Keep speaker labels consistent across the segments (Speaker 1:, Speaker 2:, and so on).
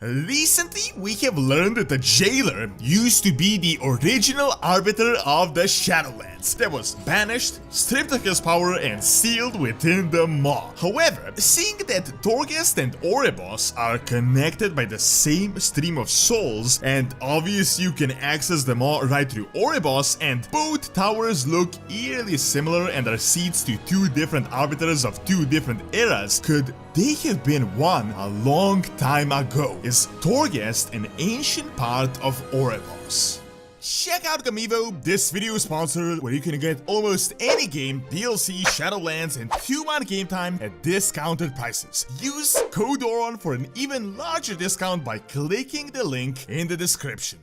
Speaker 1: Recently, we have learned that the Jailer used to be the original arbiter of the Shadowlands that was banished, stripped of his power, and sealed within the Maw. However, seeing that Torghast and Oribos are connected by the same stream of souls, and obviously you can access the Maw right through Oribos, and both towers look eerily similar and are seats to two different arbiters of two different eras, could they have been one a long time ago? Is Torghast an ancient part of Oribos? Check out Gamivo, this video is sponsored where you can get almost any game, DLC, Shadowlands, and 2-month game time at discounted prices. Use code ORON for an even larger discount by clicking the link in the description.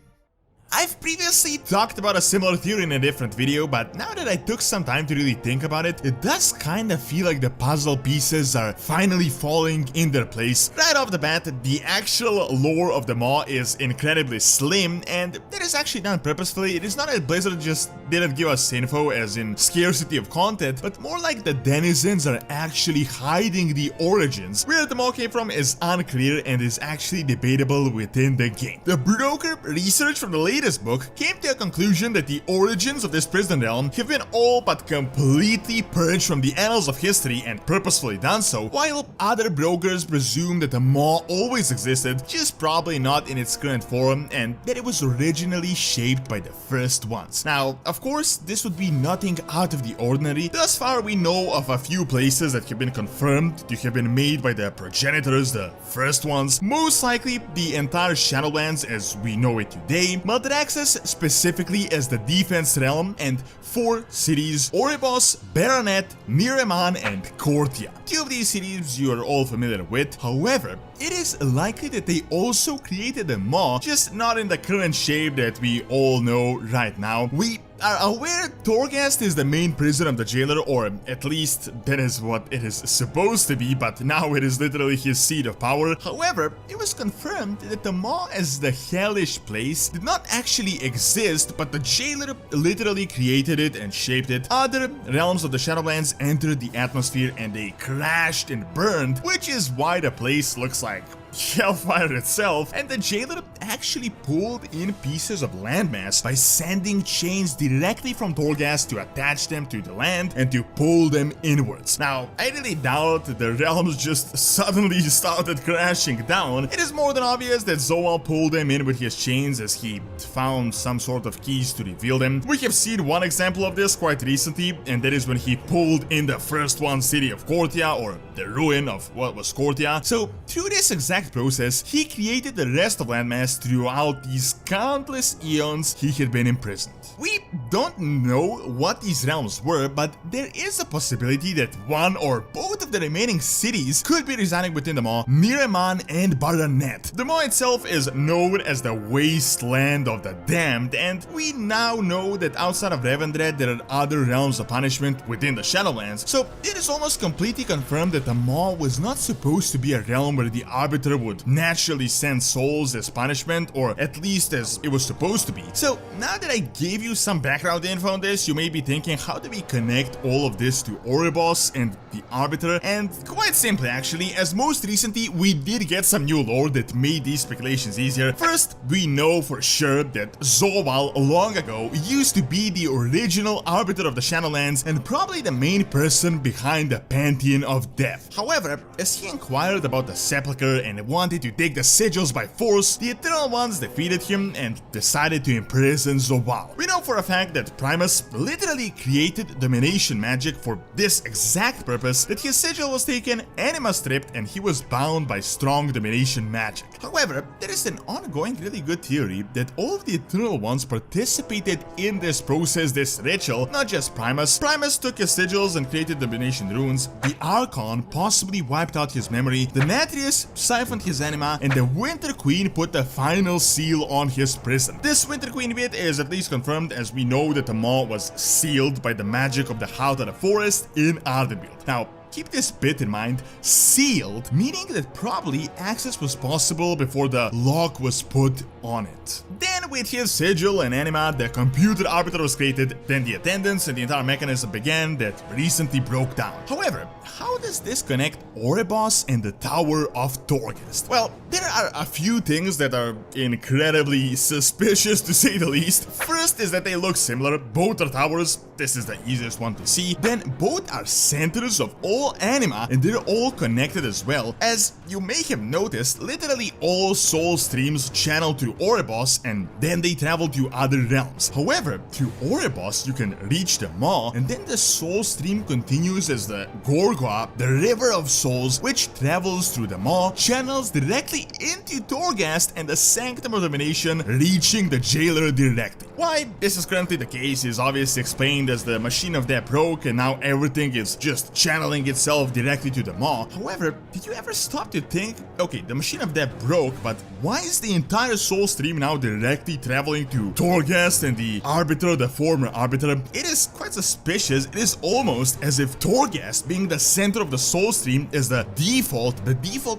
Speaker 1: I've previously talked about a similar theory in a different video, but now that I took some time to really think about it, it does kinda feel like the puzzle pieces are finally falling in their place. Right off the bat, the actual lore of the Maw is incredibly slim, and that is actually done purposefully. It is not that Blizzard just didn't give us info as in scarcity of content, but more like the denizens are actually hiding the origins. Where the Maw came from is unclear and is actually debatable within the game. The broker research from the latest book came to a conclusion that the origins of this prison realm have been all but completely purged from the annals of history and purposefully done so, while other brokers presume that the Maw always existed, just probably not in its current form, and that it was originally shaped by the first ones. Now, of course, this would be nothing out of the ordinary. Thus far, we know of a few places that have been confirmed to have been made by the progenitors, the first ones, most likely the entire Shadowlands as we know it today, Maldraxxus specifically as the defense realm, and 4 cities: Oribos, Baranet, Niraman, and Kortia. 2 of these cities you are all familiar with. However, it is likely that they also created the Maw, just not in the current shape that we all know right now. We are aware Torghast is the main prison of the Jailer, or at least that is what it is supposed to be, but now it is literally his seat of power. However, it was confirmed that the Maw as the hellish place did not actually exist, but the Jailer literally created it and shaped it. Other realms of the Shadowlands entered the atmosphere and they crashed and burned, which is why the place looks like Hellfire itself, and the Jailer actually pulled in pieces of landmass by sending chains directly from Torghast to attach them to the land and to pull them inwards. Now, I really doubt the realms just suddenly started crashing down. It is more than obvious that Zoal pulled them in with his chains as he found some sort of keys to reveal them. We have seen one example of this quite recently, and that is when he pulled in the first one city of Kortia, or the ruin of what was Kortia. So, through this exact process, he created the rest of landmass throughout these countless eons he had been imprisoned. We don't know what these realms were, but there is a possibility that one or both of the remaining cities could be residing within the Maw: Niraman and Baranet. The Maw itself is known as the Wasteland of the Damned, and we now know that outside of Revendred there are other realms of punishment within the Shadowlands, so it is almost completely confirmed that the Maw was not supposed to be a realm where the Arbiter would naturally send souls as punishment, or at least as it was supposed to be. So now that I gave you some background info on this, you may be thinking, how do we connect all of this to Oribos and the Arbiter? And quite simply actually, as most recently we did get some new lore that made these speculations easier. First, we know for sure that Zoal long ago used to be the original Arbiter of the Shadowlands and probably the main person behind the Pantheon of Death. However, as he inquired about the Sepulchre and wanted to take the sigils by force, the Eternal Ones defeated him and decided to imprison Zoal. We know for a fact that Primus literally created domination magic for this exact purpose, that his sigil was taken, anima stripped, and he was bound by strong domination magic. However, there is an ongoing really good theory that all of the Eternal Ones participated in this process, this ritual, not just Primus. Primus took his sigils and created domination runes, the Archon possibly wiped out his memory, the Natrius siphoned his anima, and the Winter Queen put the final seal on his prison. This Winter Queen bit is at least confirmed, as we know that the Maw was sealed by the magic of the Hound of the Forest in Ardenweald. Now, keep this bit in mind, sealed, meaning that probably access was possible before the lock was put on it. Then with his sigil and anima, the computer arbiter was created, then the attendants and the entire mechanism began that recently broke down. However, how does this connect Oribos and the Tower of Torghast? Well, there are a few things that are incredibly suspicious to say the least. First is that they look similar, both are towers, this is the easiest one to see. Then both are centers of all anima and they're all connected as well. As you may have noticed, literally all soul streams channel through Oribos and then they travel to other realms. However, through Oribos you can reach the Maw and then the soul stream continues as the Gorgwa, the River of Souls, which travels through the Maw, channels directly into Torghast and the Sanctum of Domination, reaching the Jailer directly. Why this is currently the case is obviously explained as the Machine of Death broke and now everything is just channeling itself directly to the Maw. However, did you ever stop to think, okay, the Machine of Death broke, but why is the entire soul stream now directly traveling to Torghast and the Arbiter, the former Arbiter? It is quite suspicious. It is almost as if Torghast, being the center of the soul stream, is the default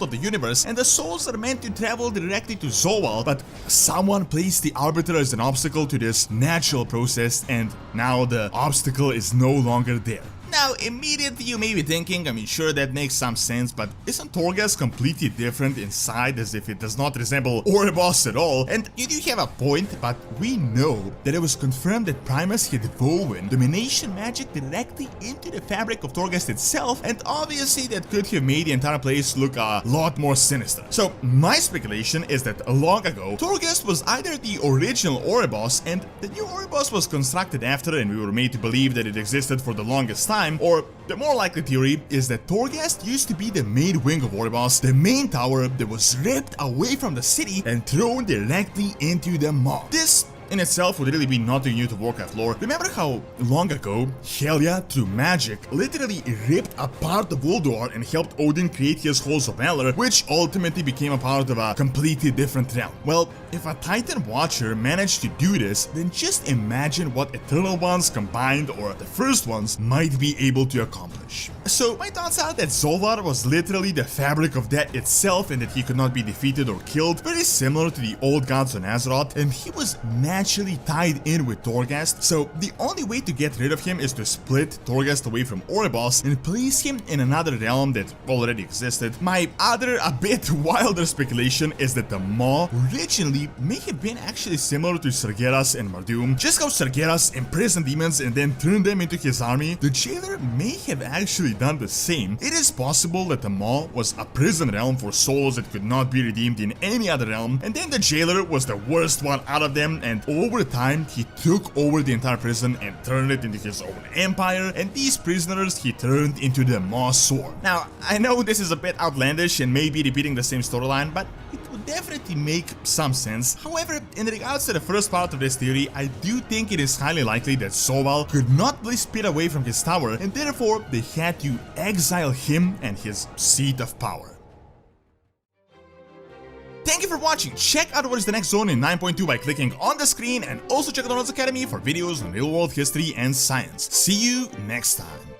Speaker 1: of the universe, and the souls are meant to travel directly to Zoal, but someone placed the Arbiter as an obstacle to this natural process, and now the obstacle is no longer there. Now, immediately you may be thinking, I mean, sure, that makes some sense, but isn't Torghast completely different inside, as if it does not resemble Oribos at all? And you do have a point, but we know that it was confirmed that Primus had woven domination magic directly into the fabric of Torghast itself, and obviously that could have made the entire place look a lot more sinister. So my speculation is that long ago, Torghast was either the original Oribos, and the new Oribos was constructed after, and we were made to believe that it existed for the longest time, or the more likely theory is that Torghast used to be the main wing of Oribos, the main tower that was ripped away from the city and thrown directly into the Maw. This in itself would really be nothing new to Warcraft lore. Remember how long ago Helya, through magic, literally ripped apart the Ulduar and helped Odin create his Halls of Valor, which ultimately became a part of a completely different realm. Well, if a Titan Watcher managed to do this, then just imagine what Eternal Ones combined, or the First Ones, might be able to accomplish. So my thoughts are that Zolar was literally the fabric of death itself and that he could not be defeated or killed, very similar to the old gods on Azeroth, and he was naturally tied in with Torghast, so the only way to get rid of him is to split Torghast away from Oribos and place him in another realm that already existed. My other, a bit wilder speculation is that the Maw originally may have been actually similar to Sargeras and Mardum. Just how Sargeras imprisoned demons and then turned them into his army, the Jailer may have actually done the same. It is possible that the Maw was a prison realm for souls that could not be redeemed in any other realm, and then the Jailer was the worst one out of them, and over time he took over the entire prison and turned it into his own empire, and these prisoners he turned into the Maw Sword. Now, I know this is a bit outlandish and may be repeating the same storyline, but it would definitely make some sense. However, in regards to the first part of this theory, I do think it is highly likely that Zoal could not be split away from his tower, and therefore they had to exile him and his seat of power. Thank you for watching. Check out what is the next zone in 9.2 by clicking on the screen, and also check out Ronald's Academy for videos on real world history and science. See you next time.